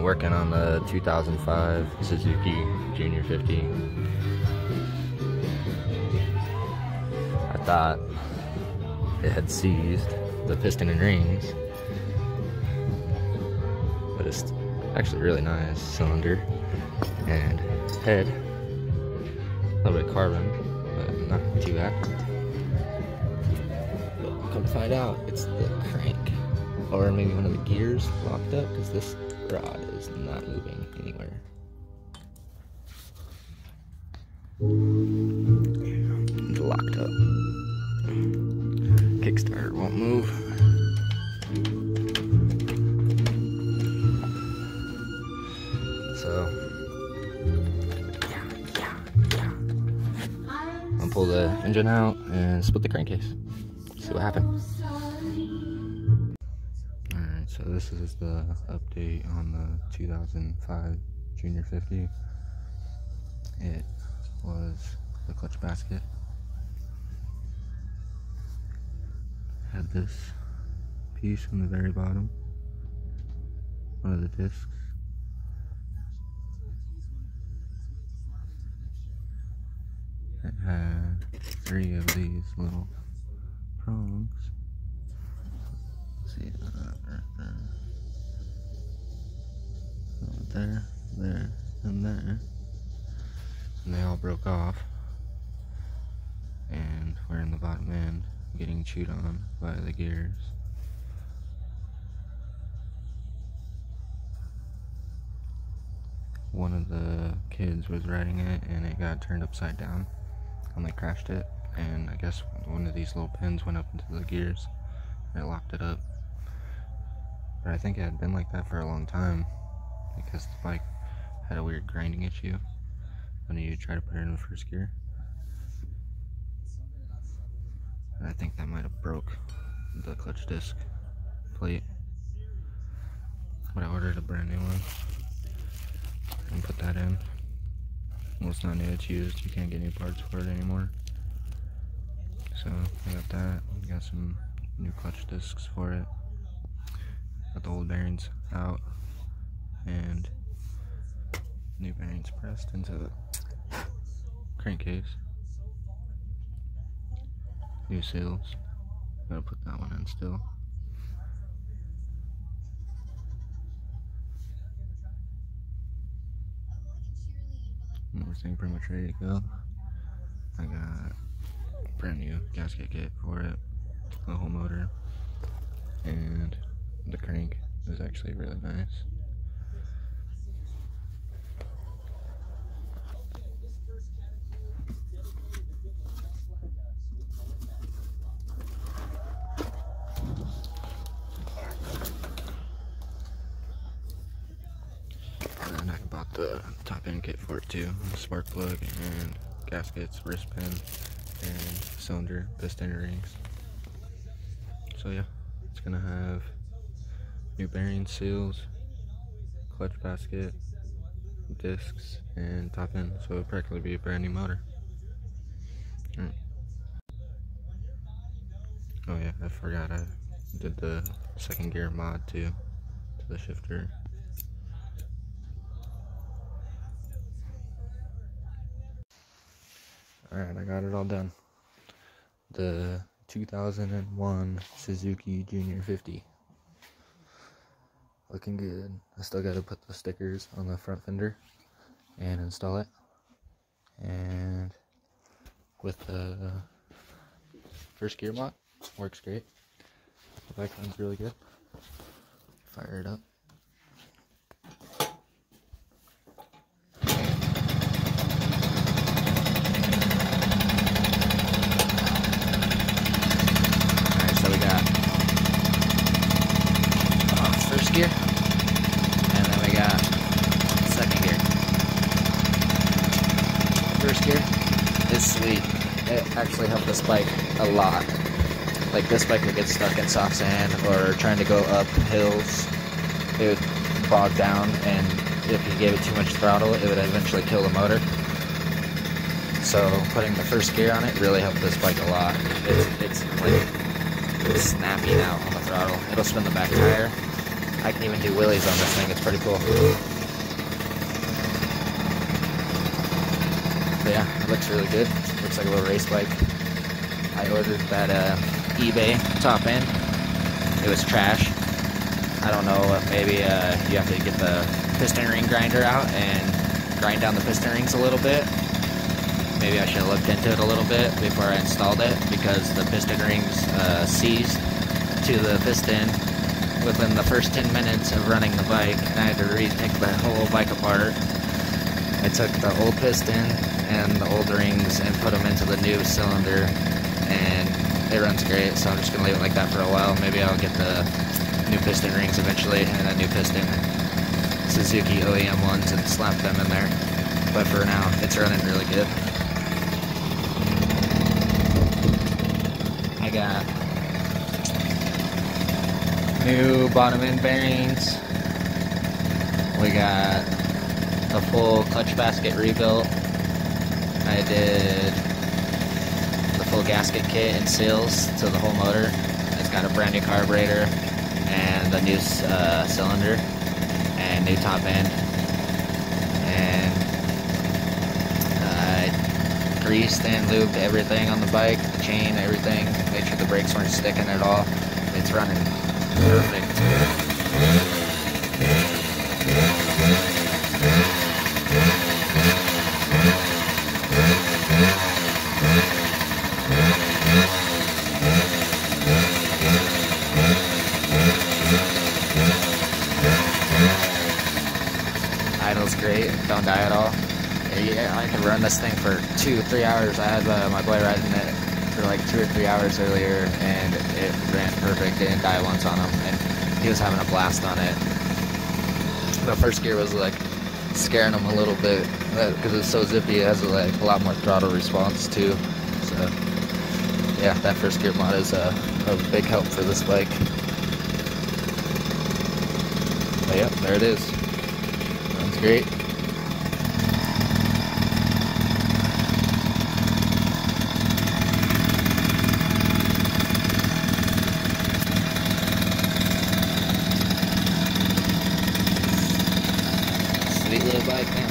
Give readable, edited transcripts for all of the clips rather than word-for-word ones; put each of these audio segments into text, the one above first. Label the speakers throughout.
Speaker 1: working on the 2005 Suzuki Junior 50. I thought it had seized the piston and rings, but it's actually really nice cylinder and head. A little bit carbon, but not too bad. But come to find out, it's the crank. Or maybe one of the gears locked up, because this rod is not moving anywhere. It's locked up. Kickstarter won't move. So, I'll pull the engine out and split the crankcase. See what happens. So this is the update on the 2005 Junior 50. It was the clutch basket. Had this piece on the very bottom, one of the discs. It had 3 of these little prongs. See that right there. There, and there. And they all broke off. And we're in the bottom end, getting chewed on by the gears. One of the kids was riding it and it got turned upside down and they crashed it, and I guess one of these little pins went up into the gears and it locked it up. But I think it had been like that for a long time because the bike had a weird grinding issue when you try to put it in the first gear. And I think that might have broke the clutch disc plate. But I ordered a brand new one and put that in. Well, it's not new, it's used. You can't get new parts for it anymore. So I got that. Got some new clutch discs for it. Got the old bearings out and new bearings pressed into the crankcase. New seals. Gotta put that one in still. Everything pretty much ready to go. I got a brand new gasket kit for it, the whole motor, and the crank is actually really nice. And I bought the top end kit for it too, spark plug and gaskets, wrist pin, and cylinder, piston rings. So yeah, it's gonna have new bearing seals, clutch basket, discs, and top end, so it'll practically be a brand new motor. Right. Oh yeah, I forgot I did the second gear mod too, to the shifter. Alright, I got it all done. The 2001 Suzuki Junior 50. Looking good. I still gotta put the stickers on the front fender and install it. And with the first gear mod, works great. The bike runs really good. Fire it up. Gear, and then we got second gear. First gear is sweet. It actually helped this bike a lot. Like, this bike would get stuck in soft sand or trying to go up hills. It would bog down, and if you gave it too much throttle, it would eventually kill the motor. So putting the first gear on it really helped this bike a lot. It's like snapping out on the throttle. It'll spin the back tire I can even do wheelies on this thing. It's pretty cool. But yeah, it looks really good. Looks like a little race bike. I ordered that eBay top end. It was trash. I don't know, maybe you have to get the piston ring grinder out and grind down the piston rings a little bit. Maybe I should have looked into it a little bit before I installed it, because the piston rings seized to the piston within the first 10 minutes of running the bike, and I had to retake the whole bike apart. I took the old piston and the old rings and put them into the new cylinder, and it runs great, so I'm just going to leave it like that for a while. Maybe I'll get the new piston rings eventually and a new piston Suzuki OEM ones and slap them in there. But for now, it's running really good. I got new bottom end bearings. We got a full clutch basket rebuilt. I did the full gasket kit and seals to the whole motor. It's got a brand new carburetor and a new cylinder and new top end. And I greased and lubed everything on the bike, the chain, everything. Made sure the brakes weren't sticking at all. It's running perfect. Idle's great, don't die at all. Yeah, I can run this thing for 2-3 hours. I had my boy riding it for like 2 or 3 hours earlier, and it ran perfect. Didn't die once on him, and he was having a blast on it. The first gear was like scaring him a little bit because it's so zippy. It has like a lot more throttle response too. So yeah, that first gear mod is a big help for this bike. But yeah, there it is. Sounds great. Sweet little bike, man.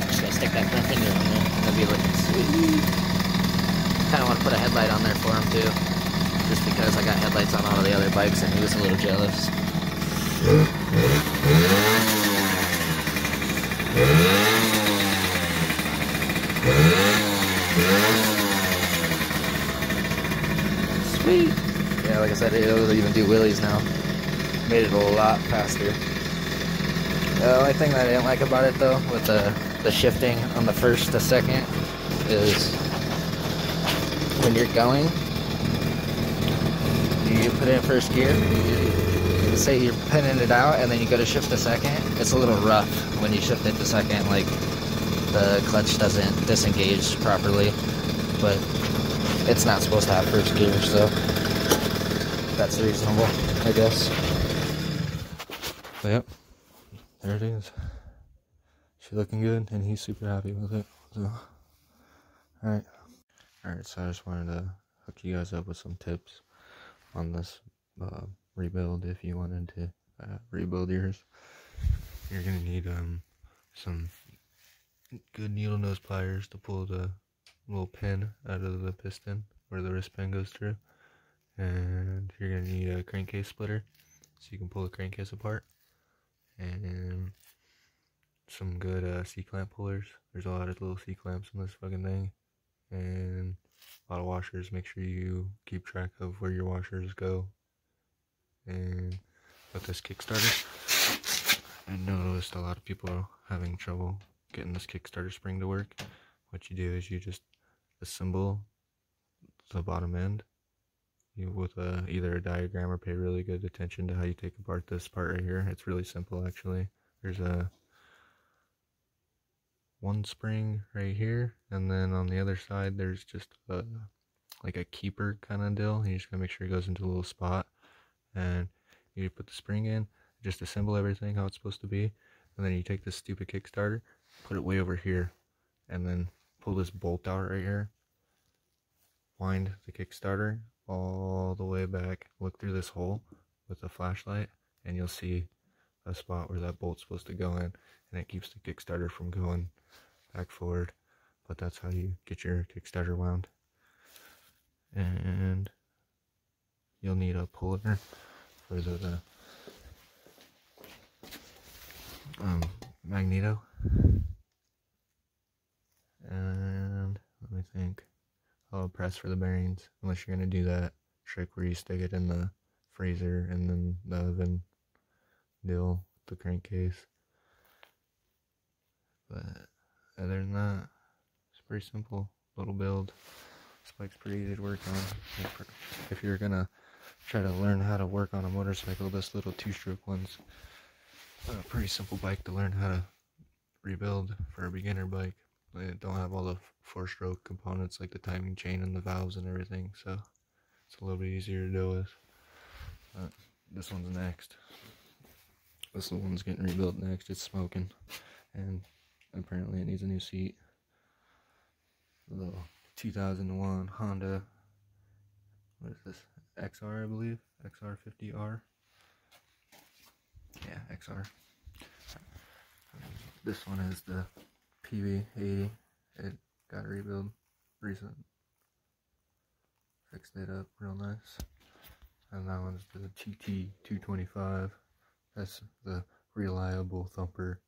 Speaker 1: Just gotta stick that front fender on there. That'd be looking sweet. Kinda wanna put a headlight on there for him too. Just because I got headlights on all of the other bikes and he was a little jealous. Sweet. Yeah, like I said, it'll even do wheelies now. Made it a lot faster. The only thing that I didn't like about it though, with the shifting on the first to second, is when you're going, you put in first gear, say you're pinning it out, and then you go to shift to second, it's a little rough when you shift it to second, like the clutch doesn't disengage properly, but it's not supposed to have first gear, so that's reasonable, I guess. But yep, there it is. She's looking good, and he's super happy with it. So, alright, so I just wanted to hook you guys up with some tips on this rebuild. If you wanted to rebuild yours, you're gonna need some good needle nose pliers to pull the little pin out of the piston where the wrist pin goes through, and you're gonna need a crankcase splitter so you can pull the crankcase apart, and some good C-clamp pullers. There's a lot of little C-clamps in this fucking thing, and a lot of washers. Make sure you keep track of where your washers go. And with this Kickstarter, I noticed a lot of people are having trouble getting this Kickstarter spring to work. What you do is you just assemble the bottom end with either a diagram, or pay really good attention to how you take apart this part right here. It's really simple actually. There's one spring right here, and then on the other side there's just like a keeper kind of deal. You just gotta make sure it goes into a little spot, and you put the spring in, just assemble everything how it's supposed to be, and then you take this stupid Kickstarter, put it way over here, and then pull this bolt out right here, wind the Kickstarter all the way back, look through this hole with a flashlight, and you'll see a spot where that bolt's supposed to go in, and it keeps the Kickstarter from going back forward. But that's how you get your Kickstarter wound. And you'll need a puller for the magneto. And let me think. A press for the bearings, unless you're going to do that trick where you stick it in the freezer and then the oven deal with the crankcase. But other than that, it's pretty simple little build. This bike's pretty easy to work on. If you're gonna try to learn how to work on a motorcycle, this little 2-stroke one's a pretty simple bike to learn how to rebuild for a beginner bike. They don't have all the 4-stroke components like the timing chain and the valves and everything, so it's a little bit easier to deal with. This one's next. This one's getting rebuilt next. It's smoking, and apparently it needs a new seat. The 2001 Honda, what is this? XR, I believe. XR50R. Yeah, XR. This one is the PV80. It got a rebuild recent. Fixed it up real nice. And that one's the TT225. That's the reliable thumper.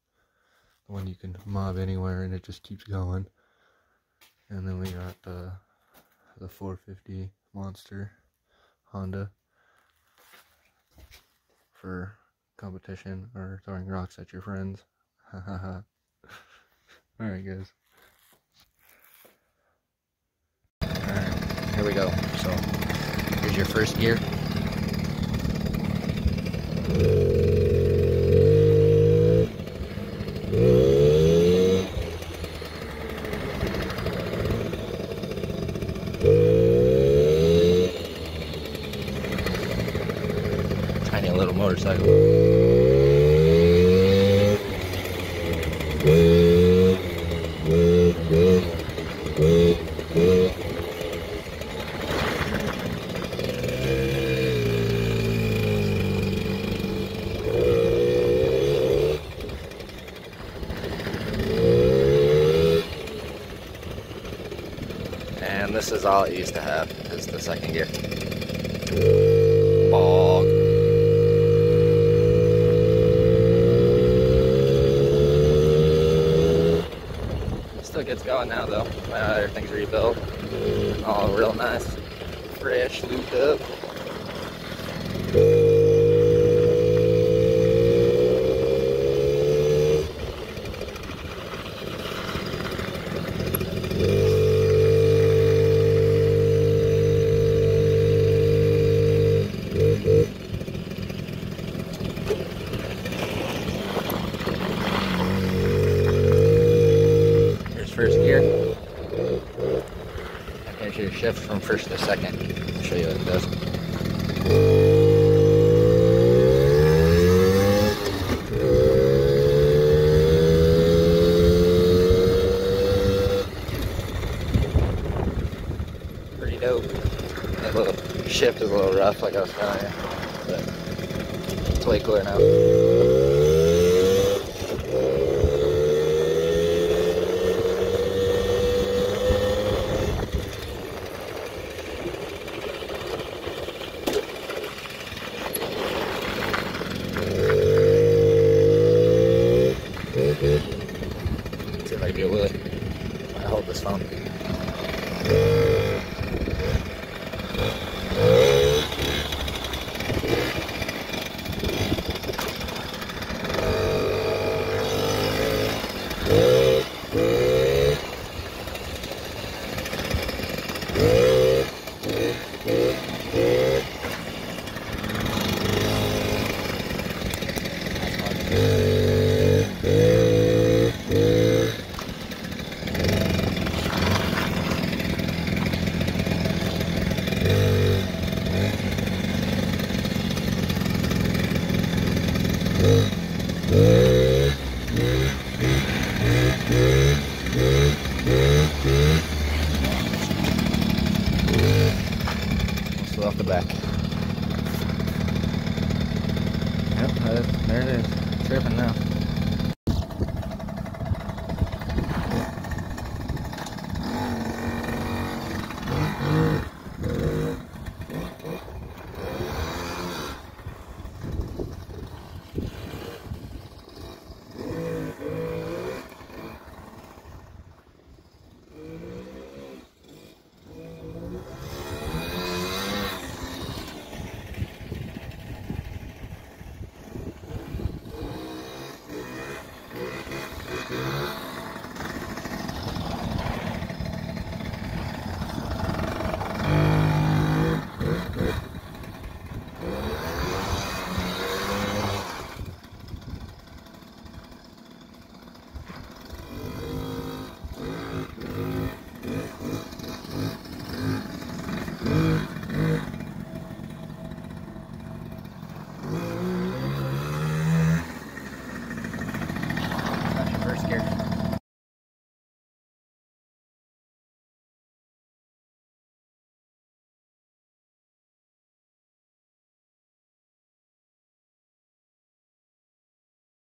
Speaker 1: The one you can mob anywhere and it just keeps going. And then we got the 450 Monster Honda for competition or throwing rocks at your friends. Hahaha. Alright guys. Alright, here we go. So, here's your first gear. Tiny little motorcycle. And this is all it used to have, is the second gear. Bog. Still gets going now though. Everything's rebuilt. All real nice. Fresh, looped up. First gear. And here's your shift from first to second. I'll show you what it does. Pretty dope. That little shift is a little rough, like I was telling you, but it's way cooler now. See if I can do a wheelie. I hold this phone. Off the back. Yep, there it is. tripping now.